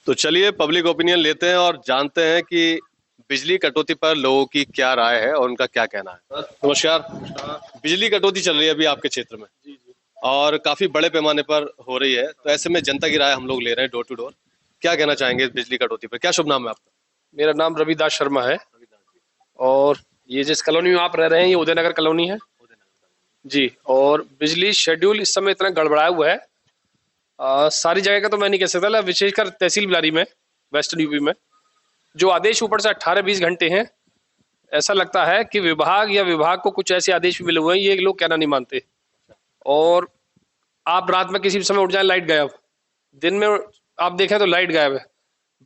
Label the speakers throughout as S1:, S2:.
S1: तो चलिए public opinion लेते हैं और जानते हैं कि बिजली कटौती पर लोगों की क्या राय है और उनका क्या कहना है। नमस्कार। बिजली कटौती चल रही है अभी आपके क्षेत्र में और काफी बड़े पैमाने पर हो रही है, तो ऐसे में जनता की राय हम लोग ले रहे हैं डोर टू डोर। क्या कहना चाहेंगे इस बिजली कटौती पर? क्या शुभ नाम है आपका?
S2: मेरा नाम रविदास शर्मा है और ये जिस कॉलोनी में आप रह रहे हैं ये उदयनगर कॉलोनी है जी। और बिजली शेड्यूल इस समय इतना गड़बड़ाया हुआ है, सारी जगह का तो मैं नहीं कह सकता, विशेषकर तहसील बिलारी में, वेस्टर्न यूपी में जो आदेश ऊपर से 18-20 घंटे हैं, ऐसा लगता है कि विभाग को कुछ ऐसे आदेश भी मिले हुए हैं, ये लोग कहना नहीं मानते। और आप रात में किसी भी समय उठ जाए, लाइट गायब, दिन में आप देखें तो लाइट गायब है।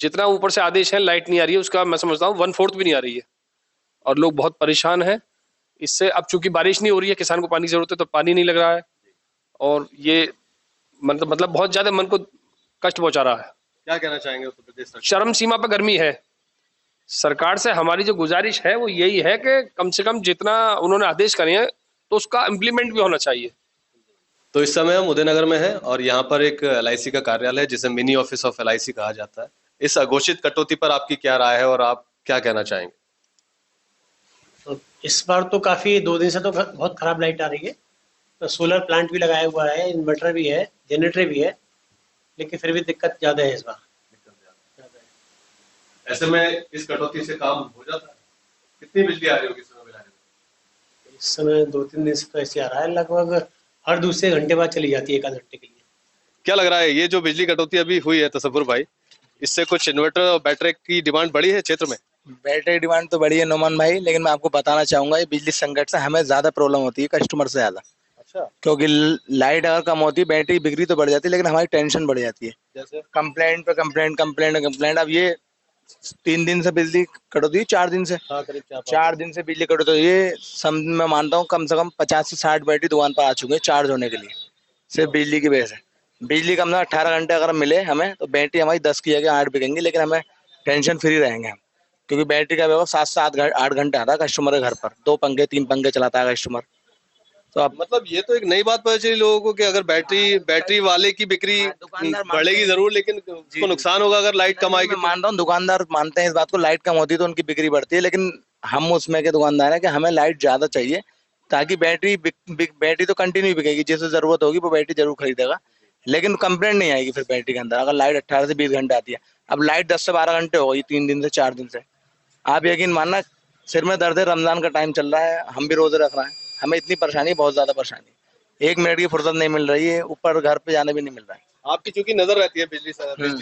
S2: जितना ऊपर से आदेश है लाइट नहीं आ रही है, उसका मैं समझता हूँ 1/4 भी नहीं आ रही है और लोग बहुत परेशान हैं इससे। अब चूंकि बारिश नहीं हो रही है, किसान को पानी की जरूरत है तो पानी नहीं लग रहा है और ये मतलब बहुत ज्यादा मन को कष्ट पहुंचा रहा है।
S1: क्या कहना चाहेंगे उत्तर प्रदेश सरकार?
S2: चरम सीमा पर गर्मी है। सरकार से हमारी जो गुजारिश है वो यही है कि कम से कम जितना उन्होंने आदेश करे हैं तो उसका इम्प्लीमेंट भी होना चाहिए।
S1: तो इस समय हम उदयनगर में हैं और यहाँ पर एक LIC का कार्यालय है जिसे मिनी ऑफिस ऑफ LIC कहा जाता है। इस अघोषित कटौती पर आपकी क्या राय है और आप क्या कहना चाहेंगे?
S3: तो इस बार तो काफ़ी 2 दिन से तो बहुत ख़राब लाइट आ रही है। तो सोलर प्लांट भी लगाया हुआ है, इन्वर्टर भी है, जनरेटर भी है, लेकिन फिर भी दिक्कत ज़्यादा है इस बार।
S1: ऐसे में इस कटौती से काम हो जाता है? कितनी बिजली आ रही होगी इस समय बिलारी में?
S3: इस समय 2-3 दिन से तो ऐसे आ रहा है, लगभग हर दूसरे घंटे बाद चली जाती है, 1 आध घंटे के लिए।
S1: क्या लग रहा है ये जो बिजली कटौती अभी हुई है तसव्वुर भाई, इससे कुछ इन्वर्टर और बैटरी की डिमांड बढ़ी है क्षेत्र में?
S4: बैटरी डिमांड तो बढ़ी है नोमान भाई, लेकिन मैं आपको बताना चाहूंगा ये बिजली संकट से हमें ज्यादा प्रॉब्लम होती है कस्टमर से ज्यादा।
S1: अच्छा।
S4: क्योंकि लाइट अगर कम होती है बैटरी बिक्री तो बढ़ जाती है, लेकिन हमारी टेंशन बढ़ जाती है।
S1: जैसे
S4: कंप्लेंट पे कंप्लेंट, कंप्लेंट कंप्लेंट। अब ये 3 दिन से बिजली कटौती है, 4 दिन से,
S1: हाँ, करीब
S4: 4 दिन से बिजली कटौती है। ये मैं मानता हूँ कम से कम 50 से 60 बैटरी दुकान पर आ चुके हैं चार्ज होने के लिए, सिर्फ बिजली की वजह से। बिजली कम से कम 18 घंटे अगर मिले हमें तो बैटरी हमारी 10 की जगह 8 बिकेंगी, लेकिन हमें टेंशन फ्री रहेंगे हम, क्योंकि बैटरी का व्यवस्था 7 से 8 घंटे आता है कस्टमर के घर पर। 2 पंखे 3 पंखे चलाता है कस्टमर। तो अब
S1: मतलब ये तो एक नई बात पता चली लोगों को कि अगर बैटरी वाले की बिक्री बढ़ेगी जरूर, लेकिन उसको नुकसान होगा अगर लाइट कम आएगी।
S4: मैं मान रहा हूँ दुकानदार मानते हैं इस बात को, लाइट कम होती है तो उनकी बिक्री बढ़ती है, लेकिन हम उसमें के दुकानदार हैं कि हमें लाइट ज्यादा चाहिए ताकि बैटरी तो कंटिन्यू बिकेगी, जिसे जरूरत होगी वो बैटरी जरूर खरीदेगा, लेकिन कंप्लेंट नहीं आएगी फिर बैटरी के अंदर अगर लाइट 18 से 20 घंटे आती है। अब लाइट 10 से 12 घंटे हो गई 3 दिन से 4 दिन से। आप यकीन मानना सिर में दर्द है, रमजान का टाइम चल रहा है, हम भी रोजे रख रहे हैं, हमें इतनी परेशानी, बहुत ज्यादा परेशानी, 1 मिनट की फुर्सत नहीं मिल रही है, ऊपर घर पे जाने भी नहीं मिल रहा है।
S1: आपकी चूंकि नजर रहती है बिजली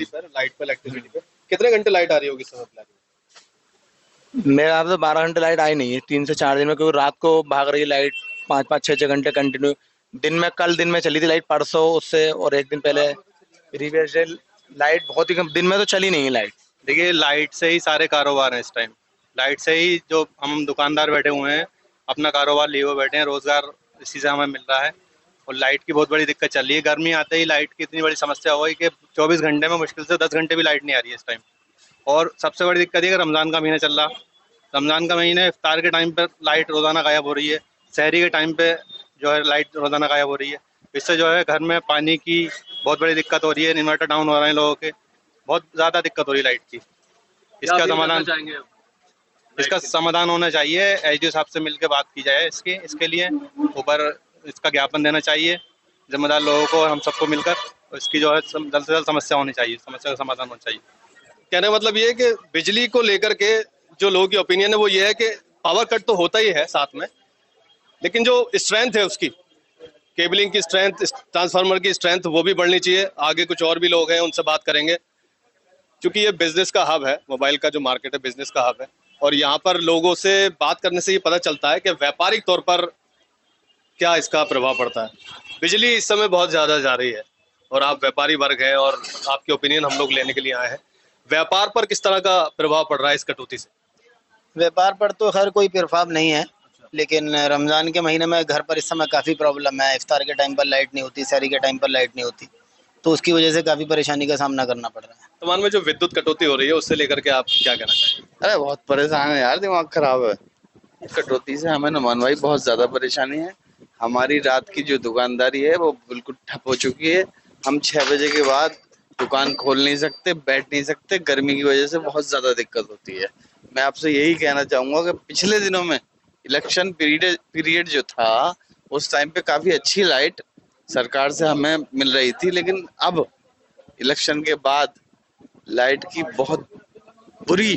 S1: पर, लाइट पर, इलेक्ट्रिसिटी पे, कितने घंटे लाइट आ रही होगी इस समय बिलारी में?
S4: मेरे यहाँ तो 12 घंटे लाइट आई नहीं है 3 से 4 दिन में, क्योंकि रात को भाग रही है लाइट 5-5, 6-6 घंटे कंटिन्यू। दिन में कल दिन में चली थी लाइट, परसों उससे और 1 दिन पहले प्रीवियस डे लाइट बहुत ही कम, दिन में तो चली नहीं है लाइट।
S5: देखिए लाइट से ही सारे कारोबार हैं इस टाइम। लाइट से ही जो हम दुकानदार बैठे हुए हैं अपना कारोबार लिए हुए बैठे हैं, रोजगार इसी से हमें मिल रहा है। और लाइट की बहुत बड़ी दिक्कत चल रही है। गर्मी आते ही लाइट की इतनी बड़ी समस्या हो गई कि 24 घंटे में मुश्किल से 10 घंटे भी लाइट नहीं आ रही है इस टाइम। और सबसे बड़ी दिक्कत ये कि रमज़ान का महीना चल रहा, रमज़ान का महीने इफ्तार के टाइम पर लाइट रोज़ाना गायब हो रही है, सहरी के टाइम पे जो है लाइट रोज़ाना गायब हो रही है। इससे जो है घर में पानी की बहुत बड़ी दिक्कत हो रही है, इन्वर्टर डाउन हो रहे हैं लोगों के, बहुत ज़्यादा दिक्कत हो रही है लाइट की। इसका समाधान होना चाहिए, एसडीओ साहब से मिलकर बात की जाए, इसके लिए ऊपर इसका ज्ञापन देना चाहिए जिम्मेदार लोगों को, हम सबको मिलकर इसकी जो है जल्द से जल्द समस्या होनी चाहिए, समस्या का समाधान होना चाहिए।
S1: कहने का मतलब ये है कि बिजली को लेकर के जो लोगों की ओपिनियन है वो ये है कि पावर कट तो होता ही है साथ में, लेकिन जो स्ट्रेंथ है उसकी, केबलिंग की स्ट्रेंथ, ट्रांसफार्मर की स्ट्रेंथ, वो भी बढ़नी चाहिए। आगे कुछ और भी लोग हैं उनसे बात करेंगे, क्योंकि ये बिजनेस का हब है, मोबाइल का जो मार्केट है बिजनेस का हब है, और यहाँ पर लोगों से बात करने से ये पता चलता है कि व्यापारिक तौर पर क्या इसका प्रभाव पड़ता है। बिजली इस समय बहुत ज्यादा जा रही है और आप व्यापारी वर्ग है और आपके ओपिनियन हम लोग लेने के लिए आए हैं। व्यापार पर किस तरह का प्रभाव पड़ रहा है इस कटौती से?
S6: व्यापार पर तो खैर कोई प्रभाव नहीं है, लेकिन रमज़ान के महीने में घर पर इस समय काफ़ी प्रॉब्लम है। इफ्तार के टाइम पर लाइट नहीं होती, सहरी के टाइम पर लाइट नहीं होती, तो उसकी वजह से काफ़ी परेशानी का सामना करना पड़ रहा है।
S1: वर्तमान में जो विद्युत कटौती हो रही है उससे लेकर के आप क्या कहना चाहेंगे?
S7: अरे बहुत परेशान है यार, दिमाग खराब है। इस कटौती से हमें नुमान भाई बहुत ज्यादा परेशानी है। हमारी रात की जो दुकानदारी है वो बिल्कुल ठप हो चुकी है। हम 6 बजे के बाद दुकान खोल नहीं सकते, बैठ नहीं सकते, गर्मी की वजह से बहुत ज्यादा दिक्कत होती है। मैं आपसे यही कहना चाहूंगा कि पिछले दिनों में इलेक्शन पीरियड जो था उस टाइम पे काफी अच्छी लाइट सरकार से हमें मिल रही थी, लेकिन अब इलेक्शन के बाद लाइट की बहुत बुरी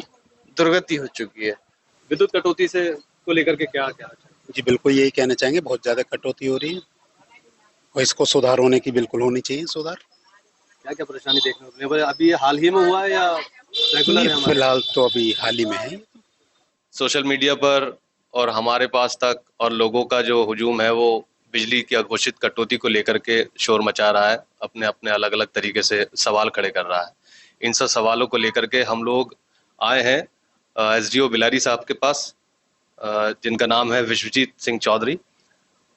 S7: दुर्गति हो चुकी है।
S1: विद्युत कटौती से को लेकर के क्या क्या
S8: जी बिल्कुल यही कहना चाहेंगे, बहुत ज्यादा कटौती हो रही है और इसको सुधार होने की बिल्कुल होनी चाहिए सुधार।
S1: क्या क्या परेशानी देखने को मिली? अभी हाल ही में हुआ है या रेगुलर है?
S8: फिलहाल तो अभी हाल ही में है।
S1: सोशल मीडिया पर और हमारे पास तक और लोगों का जो हुजूम है वो बिजली की अघोषित कटौती को लेकर के शोर मचा रहा है, अपने अपने अलग अलग तरीके से सवाल खड़े कर रहा है। इन सब सवालों को लेकर के हम लोग आए हैं एसडीओ बिलारी साहब के पास, जिनका नाम है विश्वजीत सिंह चौधरी,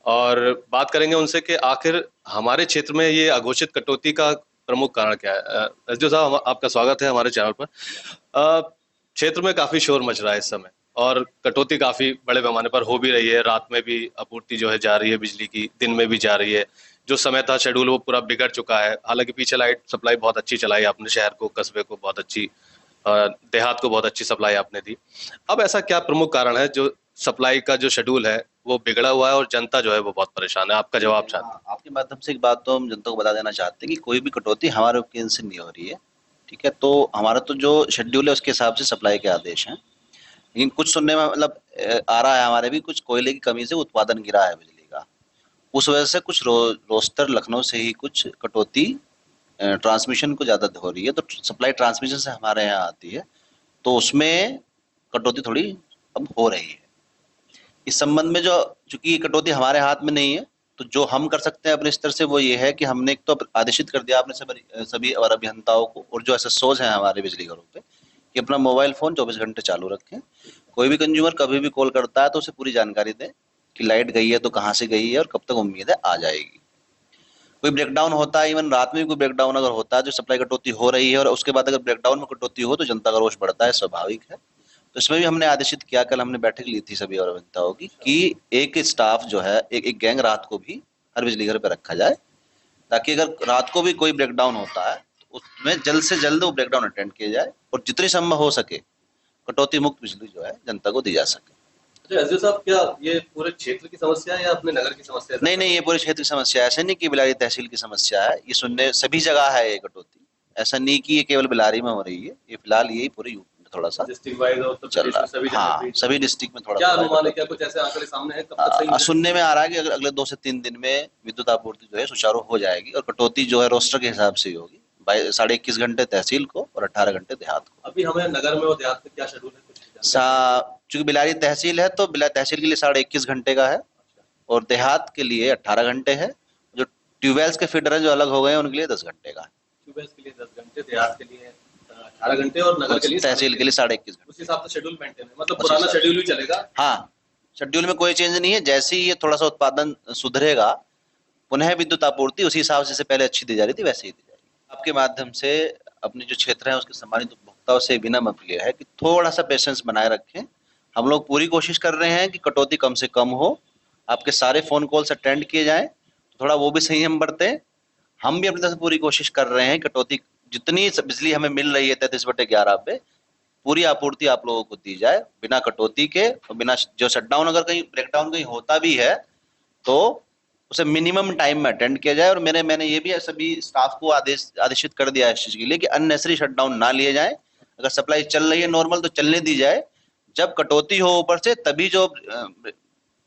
S1: और बात करेंगे उनसे कि आखिर हमारे क्षेत्र में ये अघोषित कटौती का प्रमुख कारण क्या है। एसडीओ साहब, आपका स्वागत है हमारे चैनल पर। क्षेत्र में काफी शोर मच रहा है इस समय और कटौती काफी बड़े पैमाने पर हो भी रही है। रात में भी आपूर्ति जो है जा रही है बिजली की, दिन में भी जा रही है। जो समय था शेड्यूल वो पूरा बिगड़ चुका है। हालांकि पीछे लाइट सप्लाई बहुत अच्छी चलाई आपने, शहर को, कस्बे को बहुत अच्छी, देहात को बहुत अच्छी सप्लाई आपने दी। अब ऐसा क्या प्रमुख कारण है जो सप्लाई का जो शेड्यूल है वो बिगड़ा हुआ है और जनता जो है वो बहुत परेशान है? आपका जवाब चाहते हैं।
S9: आपके माध्यम से एक बात तो हम जनता को बता देना चाहते हैं कि कोई भी कटौती हमारे उपकेंद्र से नहीं हो रही है, ठीक है। तो हमारा तो जो शेड्यूल है उसके हिसाब से सप्लाई के आदेश हैं, लेकिन कुछ सुनने में मतलब आ रहा है हमारे भी कुछ कोयले की कमी से उत्पादन गिरा है बिजली का, उस वजह से कुछ रोस्टर लखनऊ से ही कुछ कटौती ट्रांसमिशन को ज़्यादा हो रही है, तो सप्लाई ट्रांसमिशन से हमारे यहाँ आती है, तो उसमें कटौती थोड़ी अब हो रही है। इस संबंध में जो चूंकि कटौती हमारे हाथ में नहीं है, तो जो हम कर सकते हैं अपने स्तर से वो ये है कि हमने एक तो आदेशित कर दिया आपने सभी और अभियंताओं को और जो एसएसओज हैं हमारे बिजली घरों पे कि अपना मोबाइल फोन 24 घंटे चालू रखें। कोई भी कंज्यूमर कभी भी कॉल करता है तो उसे पूरी जानकारी दें कि लाइट गई है तो कहाँ से गई है और कब तक उम्मीद है आ जाएगी। कोई ब्रेकडाउन होता है, इवन रात में भी कोई ब्रेकडाउन अगर होता है, जो सप्लाई कटौती हो रही है और उसके बाद अगर ब्रेकडाउन में कटौती हो तो जनता का रोष बढ़ता है, स्वाभाविक है। तो इसमें भी हमने आदेशित किया, कल हमने बैठक ली थी सभी और अभियंताओं की कि एक स्टाफ जो है एक गैंग रात को भी हर बिजली घर पर रखा जाए, ताकि अगर रात को भी कोई ब्रेकडाउन होता है तो उसमें जल्द से जल्द वो ब्रेकडाउन अटेंड किया जाए और जितनी संभव हो सके कटौती मुक्त बिजली जो है जनता को दी जा सके।
S1: अच्छा एसडीओ साहब, क्या ये पूरे क्षेत्र की समस्या है या अपने नगर की समस्या है?
S9: नहीं, ये पूरे क्षेत्र की समस्या है। ऐसा नहीं कि बिलारी तहसील की समस्या है, ये सुनने सभी जगह है ये कटौती। ऐसा नहीं कि ये केवल बिलारी में हो रही है, ये फिलहाल यही पूरे यूपी में थोड़ा सा
S1: डिस्ट्रिक्ट वाइज और
S9: चल रहा है। हाँ, सभी डिस्ट्रिक्ट में थोड़ा
S1: क्या अनुमान है, क्या कुछ ऐसे आंकड़े सामने हैं? कब तक सही
S9: सुनने में आ रहा है कि अगले 2 से 3 दिन में विद्युत आपूर्ति जो है सुचारू हो जाएगी और कटौती जो है रोस्टर के हिसाब से ही होगी, 21.5 घंटे तहसील को और 18 घंटे देहात को।
S1: अभी हमें नगर में और देहात में क्या शेड्यूल है?
S9: चूंकि बिलारी तहसील है तो बिलारी तहसील के लिए 21.5 घंटे का है और देहात के लिए 18 घंटे है। जो ट्यूबवेल्स के फीडर हैं जो अलग हो गए हैं उनके लिए 10 घंटे का है।
S1: ट्यूबवेल्स के लिए 10 घंटे, देहात के लिए 18 घंटे और नगर के लिए
S9: तहसील के लिए 21.5 घंटे।
S1: उस हिसाब से शेड्यूल मेंटेन है, मतलब पुराना शेड्यूल ही चलेगा।
S9: हाँ, शेड्यूल में कोई चेंज नहीं है। जैसे ही ये थोड़ा सा उत्पादन सुधरेगा पुनः विद्युत आपूर्ति उसी हिसाब से पहले अच्छी दी जा रही थी वैसे ही दी जाएगी। आपके माध्यम से अपने जो क्षेत्र है उसके सम्मानित उपभोक्ताओं से विनम्र अपील है कि थोड़ा सा पेशेंस बनाए रखें। हम लोग पूरी कोशिश कर रहे हैं कि कटौती कम से कम हो, आपके सारे फोन कॉल्स अटेंड किए जाएं, थोड़ा वो भी संयम बरतें। हम भी अपनी तरफ से पूरी कोशिश कर रहे हैं कटौती जितनी बिजली हमें मिल रही है 33/11 पे पूरी आपूर्ति आप लोगों को दी जाए बिना कटौती के और बिना जो शटडाउन अगर कहीं ब्रेकडाउन कहीं होता भी है तो उसे मिनिमम टाइम में अटेंड किया जाए। और मैंने ये भी सभी स्टाफ को आदेशित कर दिया है इस चीज के लिए कि अननेसेसरी शटडाउन ना लिए जाए। अगर सप्लाई चल रही है नॉर्मल तो चलने दी जाए, जब कटौती हो ऊपर से तभी जो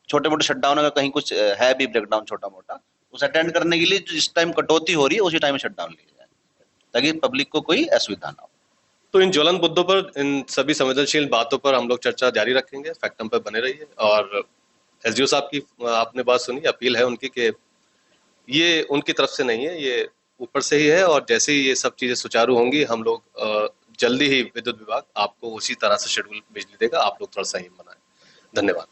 S9: छोटे मोटे शटडाउन अगर कहीं कुछ है भी ब्रेकडाउन छोटा मोटा उसे अटेंड करने के लिए जिस टाइम कटौती हो रही है उसी टाइम शटडाउन लिया जाए ताकि पब्लिक को कोई असुविधा ना हो।
S1: तो इन ज्वलंत मुद्दों पर, इन सभी संवेदनशील बातों पर हम लोग चर्चा जारी रखेंगे। फैक्टम पर बने रहिए। और एसडीओ साहब की आपने बात सुनी, अपील है उनकी कि ये उनकी तरफ से नहीं है, ये ऊपर से ही है और जैसे ही ये सब चीजें सुचारू होंगी हम लोग जल्दी ही विद्युत विभाग आपको उसी तरह से शेड्यूल बिजली देगा। आप लोग थोड़ा संयम बनाएं। धन्यवाद।